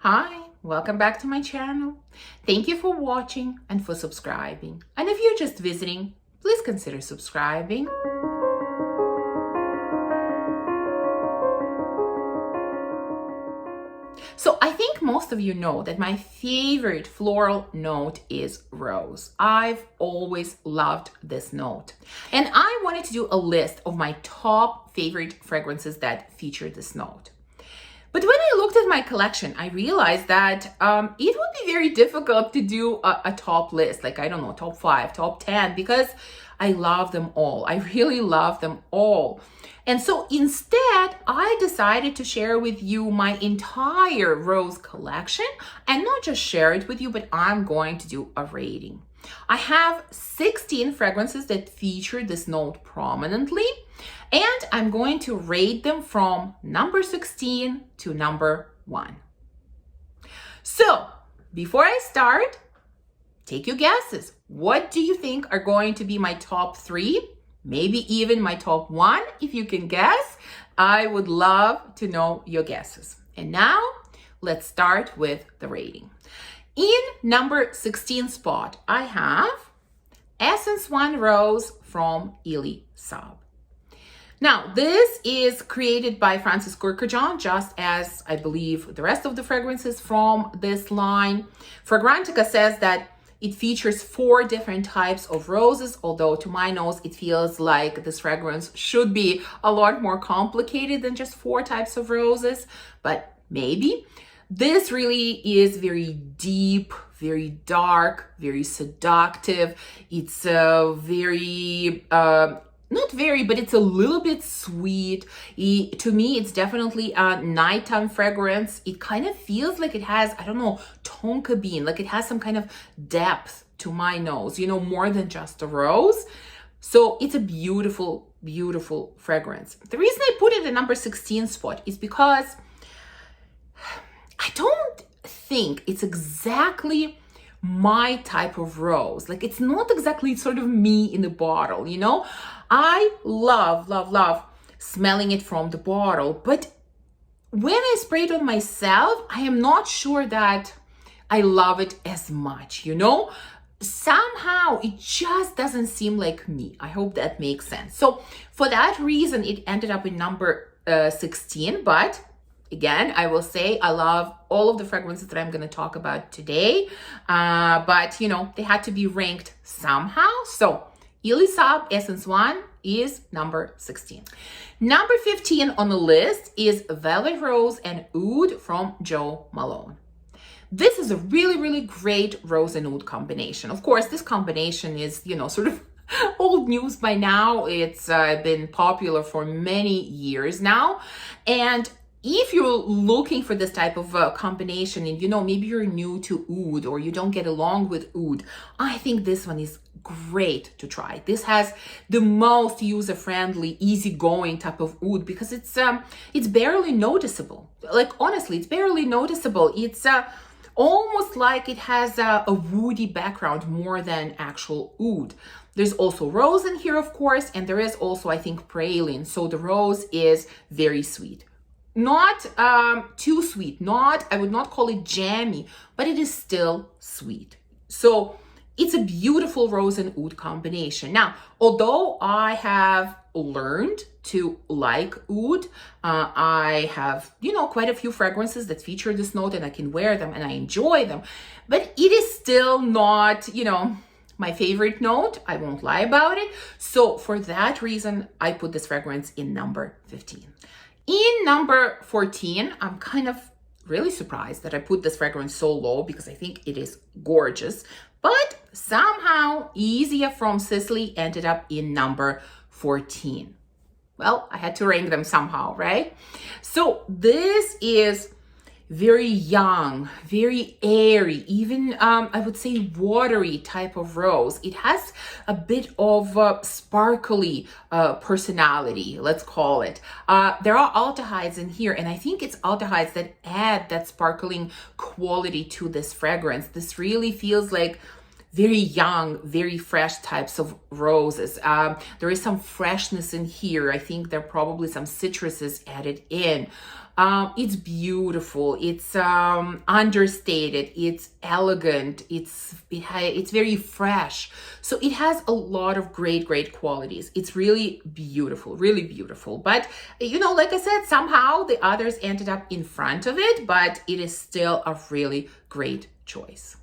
Hi, welcome back to my channel. Thank you for watching and for subscribing. And if you're just visiting, please consider subscribing. So I think most of you know that my favorite floral note is rose. I've always loved this note. And I wanted to do a list of my top favorite fragrances that feature this note. But when I looked at my collection, I realized that it would be very difficult to do a top list, like, I don't know, top 5, top 10, because I love them all. I really love them all. And so instead, I decided to share with you my entire rose collection, and not just share it with you, but I'm going to do a rating. I have 16 fragrances that feature this note prominently, and I'm going to rate them from number 16 to number 1. So before I start, take your guesses. What do you think are going to be my top 3? Maybe even my top 1, if you can guess. I would love to know your guesses. And now let's start with the rating. In number 16 spot, I have Essence 1 Rose from Elie Saab. Now, this is created by Francis Kurkdjian, just as I believe the rest of the fragrances from this line. Fragrantica says that it features 4 different types of roses, although to my nose, it feels like this fragrance should be a lot more complicated than just 4 types of roses, but maybe. This really is very deep, very dark, very seductive. It's but it's a little bit sweet. To me, it's definitely a nighttime fragrance. It kind of feels like it has, I don't know, tonka bean, like it has some kind of depth to my nose, you know, more than just a rose. So it's a beautiful, beautiful fragrance. The reason I put it in number 16 spot is because I don't think it's exactly my type of rose. Like, it's not exactly sort of me in the bottle, you know? I love, love, love smelling it from the bottle, but when I spray it on myself, I am not sure that I love it as much, you know? Somehow it just doesn't seem like me. I hope that makes sense. So for that reason, it ended up in number 16, but again, I will say I love all of the fragrances that I'm going to talk about today, but you know, they had to be ranked somehow. So Elie Saab Essence 1 is number 16. Number 15 on the list is Velvet Rose and Oud from Jo Malone. This is a really, really great rose and oud combination. Of course, this combination is, you know, sort of old news by now. It's been popular for many years now. And if you're looking for this type of combination and, you know, maybe you're new to oud or you don't get along with oud, I think this one is great to try. This has the most user-friendly, easygoing type of oud because it's barely noticeable. Like, honestly, it's barely noticeable. It's almost like it has a woody background more than actual oud. There's also rose in here, of course, and there is also, I think, praline. So the rose is very sweet. Not too sweet, I would not call it jammy, but it is still sweet. So it's a beautiful rose and oud combination. Now, although I have learned to like oud, I have, you know, quite a few fragrances that feature this note and I can wear them and I enjoy them, but it is still not, you know, my favorite note. I won't lie about it. So for that reason, I put this fragrance in number 15. In number 14, I'm kind of really surprised that I put this fragrance so low because I think it is gorgeous, but somehow Izia from Sisley ended up in number 14. Well, I had to rank them somehow, right? So this is very young, very airy, even I would say watery type of rose. It has a bit of sparkly personality, let's call it. There are aldehydes in here, and I think it's aldehydes that add that sparkling quality to this fragrance. This really feels like very young, very fresh types of roses. There is some freshness in here. I think there are probably some citruses added in. It's beautiful. It's understated. It's elegant. It's very fresh. So it has a lot of great qualities. It's really beautiful, really beautiful. But you know, like I said, somehow the others ended up in front of it, but it is still a really great choice.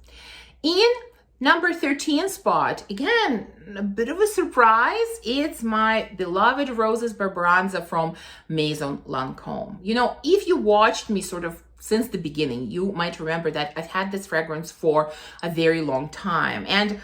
In number 13 spot, again, a bit of a surprise. It's my beloved Roses Berberanza from Maison Lancome. You know, if you watched me sort of since the beginning, you might remember that I've had this fragrance for a very long time. And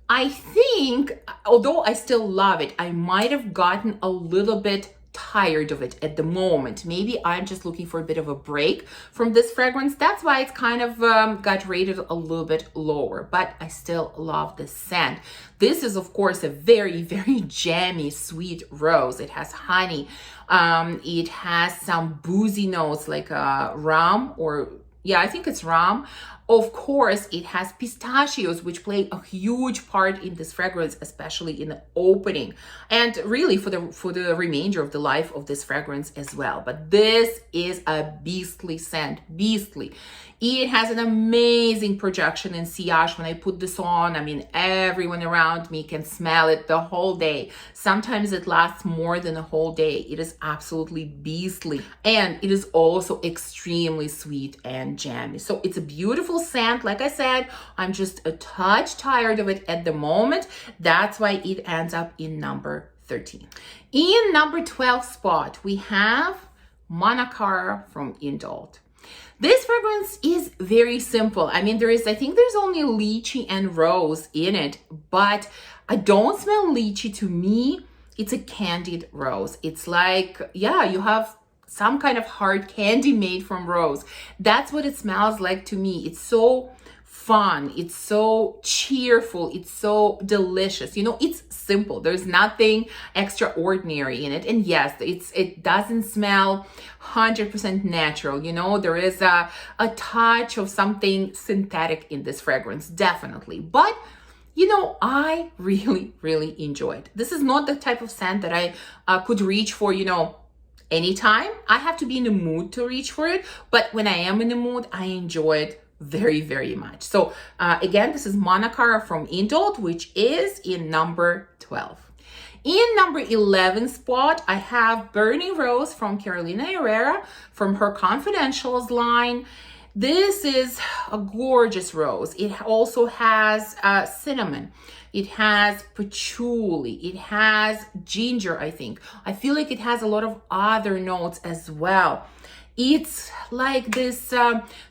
I think, although I still love it, I might have gotten a little bit tired of it at the moment. Maybe I'm just looking for a bit of a break from this fragrance. That's why it's kind of got rated a little bit lower, but I still love the scent. This is, of course, a very jammy, sweet rose. It has honey. It has some boozy notes like rum, or yeah, I think it's rum. Of course, it has pistachios, which play a huge part in this fragrance, especially in the opening, and really for the remainder of the life of this fragrance as well. But this is a beastly scent, beastly. It has an amazing projection in sillage. When I put this on, I mean, everyone around me can smell it the whole day. Sometimes it lasts more than a whole day. It is absolutely beastly. And it is also extremely sweet and jammy. So it's a beautiful scent. Like I said, I'm just a touch tired of it at the moment. That's why it ends up in number 13. In number 12 spot, we have Monacar from Indult. This fragrance is very simple. I mean, I think there's only lychee and rose in it, but I don't smell lychee. To me, it's a candied rose. It's like, yeah, you have some kind of hard candy made from rose. That's what it smells like to me. It's so fun. It's so cheerful. It's so delicious. You know, it's simple. There's nothing extraordinary in it. And yes, it doesn't smell 100% natural. You know, there is a touch of something synthetic in this fragrance, definitely. But you know, I really enjoy it. This is not the type of scent that I could reach for, you know, anytime. I have to be in the mood to reach for it. But when I am in the mood, I enjoy it very much. So again, this is Monacar from Indult, which is in number 12. In number 11 spot, I have Burning Rose from Carolina Herrera from her Confidentials line. This is a gorgeous rose. It also has cinnamon. It has patchouli. It has ginger, I think. I feel like it has a lot of other notes as well. It's like this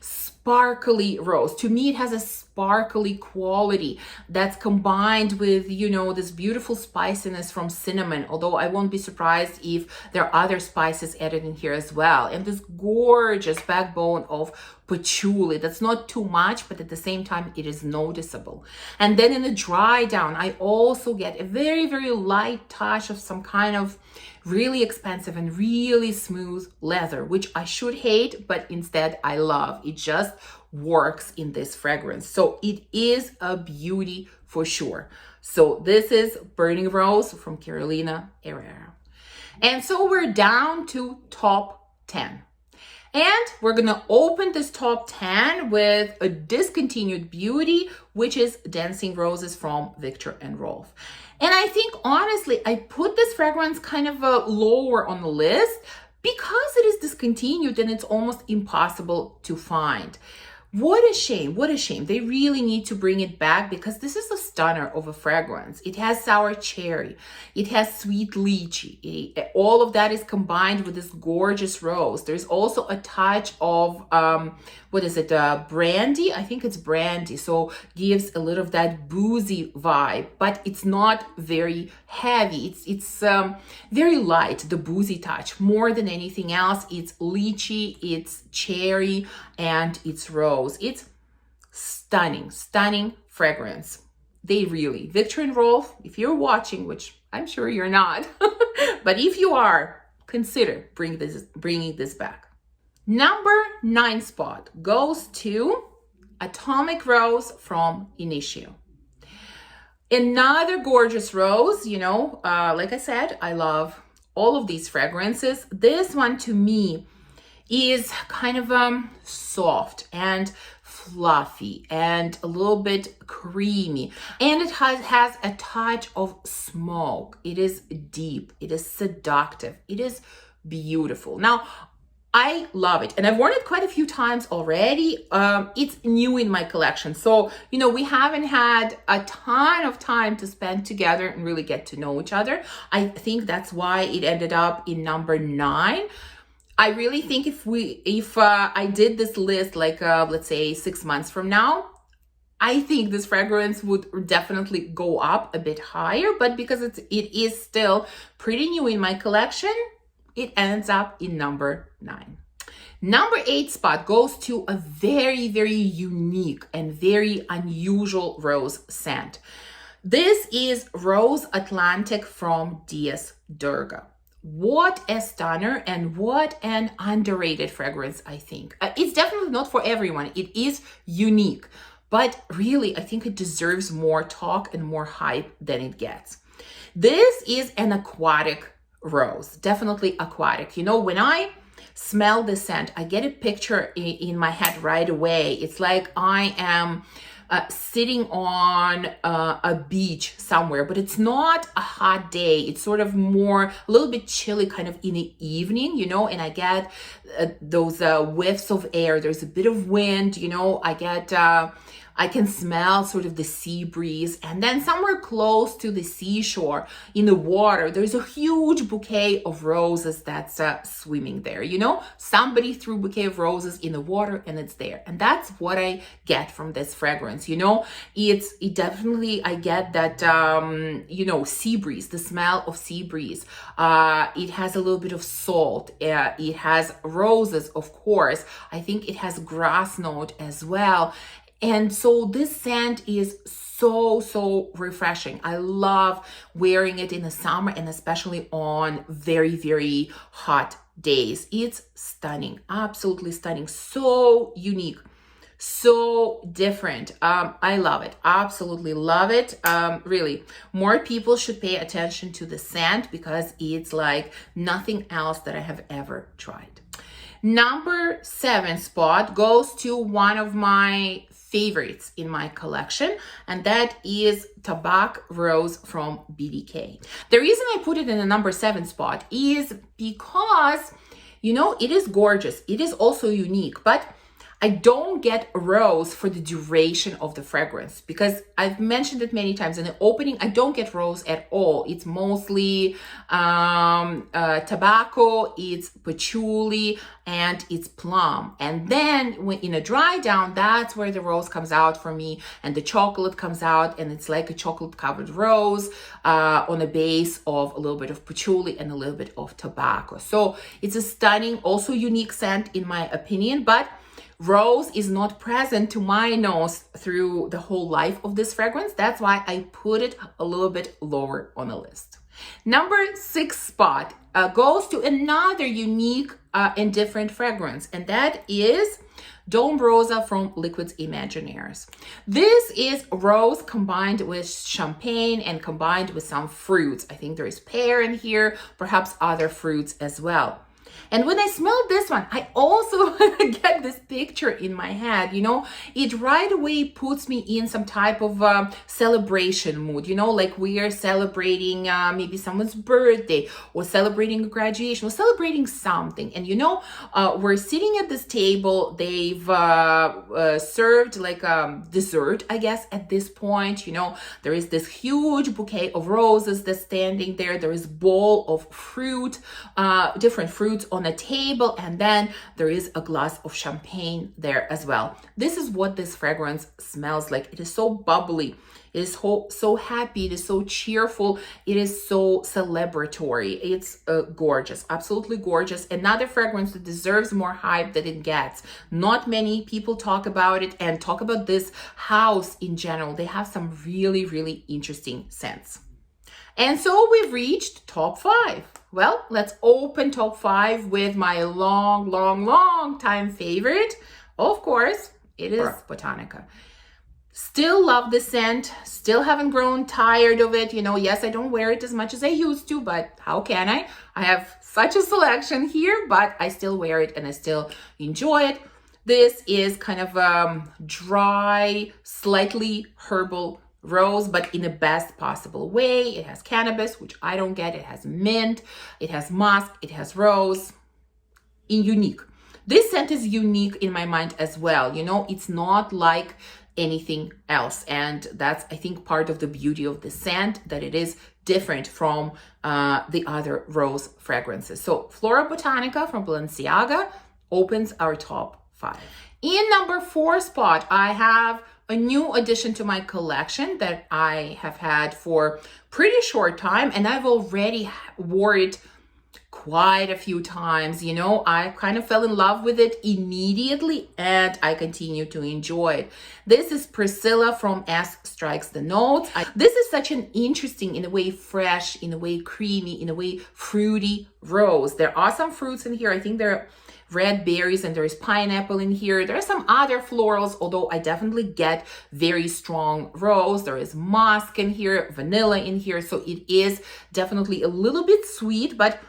sparkly rose. To me, it has a sparkly quality that's combined with, you know, this beautiful spiciness from cinnamon, although I won't be surprised if there are other spices added in here as well. And this gorgeous backbone of patchouli that's not too much, but at the same time it is noticeable. And then in the dry down, I also get a very light touch of some kind of really expensive and really smooth leather, which I should hate, but instead I love. It just works in this fragrance. So it is a beauty for sure. So this is Burning Rose from Carolina Herrera. And so we're down to top 10. And we're gonna open this top 10 with a discontinued beauty, which is Dancing Roses from Viktor and Rolf. And I think, honestly, I put this fragrance kind of lower on the list because it is discontinued and it's almost impossible to find. What a shame, what a shame. They really need to bring it back because this is a stunner of a fragrance. It has sour cherry, it has sweet lychee. All of that is combined with this gorgeous rose. There's also a touch of, brandy? I think it's brandy. So gives a little of that boozy vibe, but it's not very heavy. It's very light, the boozy touch. More than anything else, it's lychee, it's cherry, and it's rose. It's stunning fragrance. They really, Viktor and Rolf, if you're watching, which I'm sure you're not, but if you are, consider bringing this back. Number 9 spot goes to Atomic Rose from Initio. Another gorgeous rose, you know, like I said, I love all of these fragrances. This one to me is kind of soft and fluffy and a little bit creamy, and it has a touch of smoke. It is deep, it is seductive, it is beautiful. Now I love it, and I've worn it quite a few times already. It's new in my collection, so you know, we haven't had a ton of time to spend together and really get to know each other. I think that's why it ended up in number 9. I really think if I did this list like let's say 6 months from now, I think this fragrance would definitely go up a bit higher, but because it is still pretty new in my collection, it ends up in number 9. Number 8 spot goes to a very, very unique and very unusual rose scent. This is Rose Atlantic from Durga. What a stunner and what an underrated fragrance, I think. It's definitely not for everyone. It is unique, but really, I think it deserves more talk and more hype than it gets. This is an aquatic rose, definitely aquatic. You know, when I smell the scent, I get a picture in my head right away. It's like I am sitting on a beach somewhere, but it's not a hot day. It's sort of more a little bit chilly kind of in the evening, you know, and I get those whiffs of air. There's a bit of wind, you know, I can smell sort of the sea breeze, and then somewhere close to the seashore in the water, there's a huge bouquet of roses that's swimming there. You know, somebody threw a bouquet of roses in the water and it's there. And that's what I get from this fragrance. You know, it definitely, I get that, you know, sea breeze, the smell of sea breeze. It has a little bit of salt. It has roses, of course. I think it has grass note as well. And so this scent is so refreshing. I love wearing it in the summer and especially on very, very hot days. It's stunning, absolutely stunning, so unique, so different. I love it, absolutely love it. Really, more people should pay attention to the scent because it's like nothing else that I have ever tried. Number 7 spot goes to one of my favorites in my collection, and that is Tabac Rose from BDK. The reason I put it in the number 7 spot is because, you know, it is gorgeous. It is also unique, but I don't get rose for the duration of the fragrance because I've mentioned it many times in the opening. I don't get rose at all. It's mostly tobacco, it's patchouli, and it's plum. And then when in a dry down, that's where the rose comes out for me, and the chocolate comes out, and it's like a chocolate covered rose on a base of a little bit of patchouli and a little bit of tobacco. So it's a stunning, also unique scent in my opinion, but rose is not present to my nose through the whole life of this fragrance. That's why I put it a little bit lower on the list. Number 6 spot goes to another unique and different fragrance, and that is Dombroza from Liquids Imaginaires. This is rose combined with champagne and combined with some fruits. I think there is pear in here, perhaps other fruits as well. And when I smell this one, I also get this picture in my head, you know, it right away puts me in some type of celebration mood, you know, like we are celebrating maybe someone's birthday or celebrating a graduation or celebrating something. And, you know, we're sitting at this table, they've served like dessert, I guess, at this point, you know, there is this huge bouquet of roses that's standing there. There is a bowl of fruit, different fruits on a table, and then there is a glass of champagne there as well. This is what this fragrance smells like. It is so bubbly, it is so happy, it is so cheerful, it is so celebratory. It's gorgeous, absolutely gorgeous. Another fragrance that deserves more hype than it gets. Not many people talk about it and talk about this house in general. They have some really interesting scents. And so we've reached top 5. Well, let's open top 5 with my long time favorite. Of course, it is Botanica. Still love the scent, still haven't grown tired of it. You know, yes, I don't wear it as much as I used to, but how can I? I have such a selection here, but I still wear it and I still enjoy it. This is kind of dry, slightly herbal rose, but in the best possible way. It has cannabis, which I don't get. It has mint, it has musk, it has rose. Unique. This scent is unique in my mind as well. You know, it's not like anything else, and that's, I think, part of the beauty of the scent, that it is different from the other rose fragrances. So Florabotanica from Balenciaga opens our top 5. In number 4 spot, I have a new addition to my collection that I have had for pretty short time, and I've already wore it quite a few times. You know, I kind of fell in love with it immediately and I continue to enjoy it. This is Priscilla from Esse Strikes the Notes. This is such an interesting, in a way fresh, in a way creamy, in a way fruity rose. There are some fruits in here. I think there are red berries and there is pineapple in here. There are some other florals, although I definitely get very strong rose. There is musk in here, vanilla in here. So it is definitely a little bit sweet, but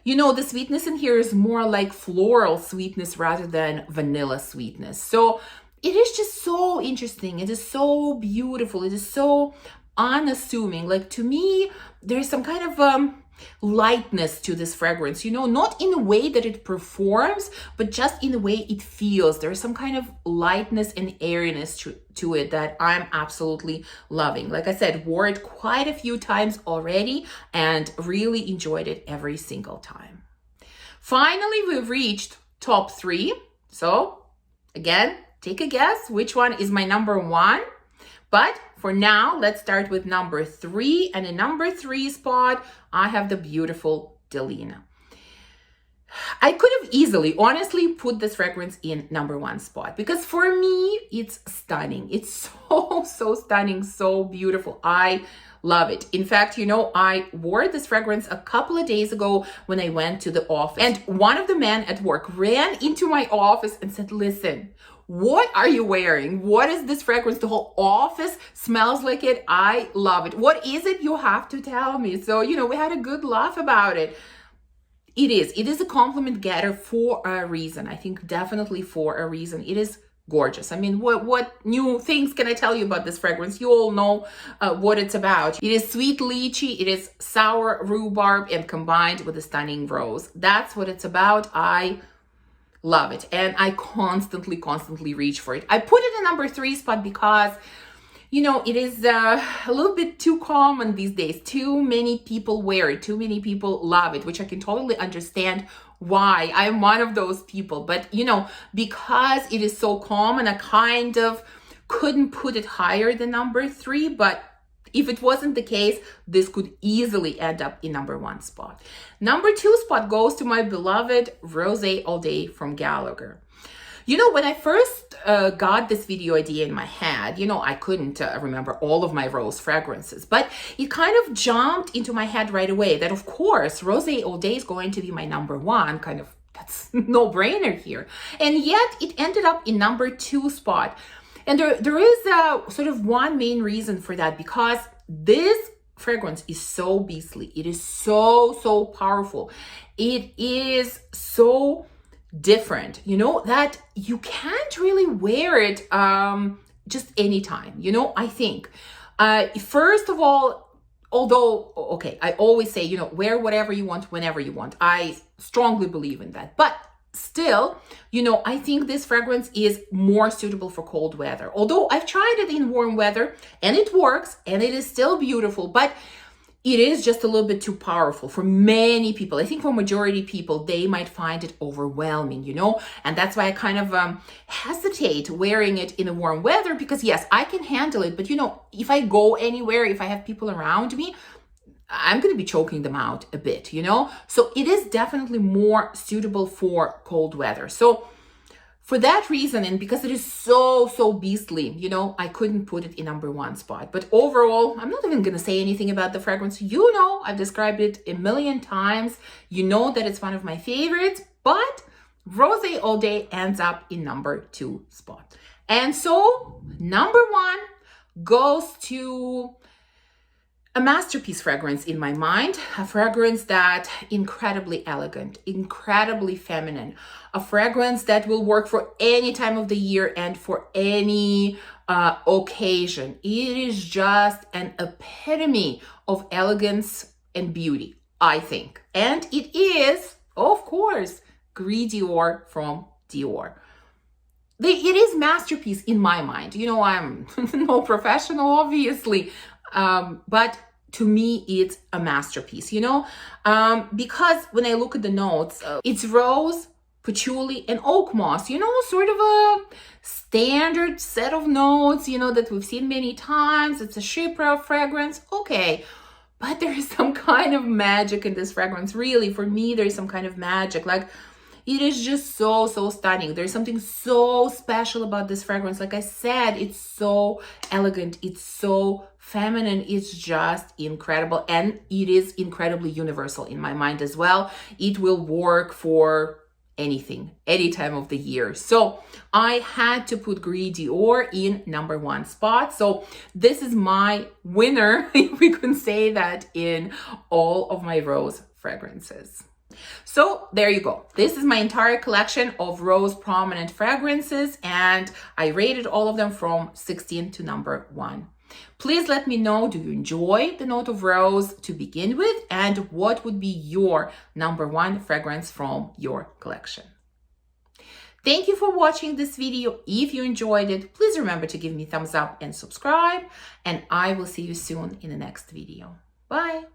you know, the sweetness in here is more like floral sweetness rather than vanilla sweetness. So it is just so interesting. It is so beautiful. It is so unassuming. Like, to me, there's some kind of lightness to this fragrance, you know, not in a way that it performs, but just in the way it feels. There's some kind of lightness and airiness to it that I'm absolutely loving. Like I said, wore it quite a few times already and really enjoyed it every single time. Finally, we've reached top 3. So again, take a guess which one is my number 1. But for now, let's start with number 3. And in number 3 spot, I have the beautiful Delina. I could have easily, honestly, put this fragrance in number 1 spot because for me, it's stunning. It's so stunning, so beautiful. I love it. In fact, you know, I wore this fragrance a couple of days ago when I went to the office, and one of the men at work ran into my office and said, "Listen, what are you wearing? What is this fragrance? The whole office smells like it. I love it. What is it? You have to tell me." So, you know, we had a good laugh about it. It is a compliment getter for a reason. I think definitely for a reason. It is gorgeous. I mean, what new things can I tell you about this fragrance? You all know what it's about. It is sweet lychee, it is sour rhubarb, and combined with a stunning rose. That's what it's about. I love it, and I constantly reach for it. I put it in number 3 spot because, you know, it is a little bit too common these days. Too many people wear it. Too many people love it, which I can totally understand why. I'm one of those people. But, you know, because it is so common, I kind of couldn't put it higher than number 3. But if it wasn't the case, this could easily end up in number 1 spot. Number 2 spot goes to my beloved Rose All Day from Gallagher. You know, when I first got this video idea in my head, you know, I couldn't remember all of my rose fragrances, but it kind of jumped into my head right away that, of course, Rose All Day is going to be my number 1, kind of, that's no brainer here. And yet it ended up in number 2 spot. And there is sort of one main reason for that, because this fragrance is so beastly. It is so powerful. It is so different, you know, that you can't really wear it just anytime, you know. I think first of all, although, okay, I always say, you know, wear whatever you want whenever you want. I strongly believe in that, but still, you know, I think this fragrance is more suitable for cold weather. Although I've tried it in warm weather and it works and it is still beautiful, but it is just a little bit too powerful for many people. I think for majority people, they might find it overwhelming, you know, and that's why I kind of hesitate wearing it in the warm weather, because yes, I can handle it, but you know, if I go anywhere, if I have people around me, I'm going to be choking them out a bit, you know. So it is definitely more suitable for cold weather. So for that reason, and because it is so beastly, you know, I couldn't put it in number 1 spot. But overall, I'm not even going to say anything about the fragrance. You know, I've described it a million times. You know that it's one of my favorites, but Rose All Day ends up in number 2 spot. And so number 1 goes to a masterpiece fragrance in my mind, a fragrance that incredibly elegant, incredibly feminine, a fragrance that will work for any time of the year and for any occasion. It is just an epitome of elegance and beauty, I think. And it is, of course, Gris Dior from Dior. It is masterpiece in my mind. You know, I'm no professional, obviously, but to me, it's a masterpiece, you know, because when I look at the notes, it's rose, patchouli, and oak moss, you know, sort of a standard set of notes, you know, that we've seen many times. It's a chypre fragrance, okay. But there is some kind of magic in this fragrance. Really, for me, there is some kind of magic. Like, it is just so, so stunning. There's something so special about this fragrance. Like I said, it's so elegant. It's so feminine. It's just incredible. And it is incredibly universal in my mind as well. It will work for anything, any time of the year. So I had to put Gris Dior in #1 spot. So this is my winner, if we can say that, in all of my rose fragrances. So there you go. This is my entire collection of rose prominent fragrances, and I rated all of them from 16 to #1. Please let me know, do you enjoy the note of rose to begin with, and what would be your #1 fragrance from your collection? Thank you for watching this video. If you enjoyed it, please remember to give me a thumbs up and subscribe, and I will see you soon in the next video. Bye.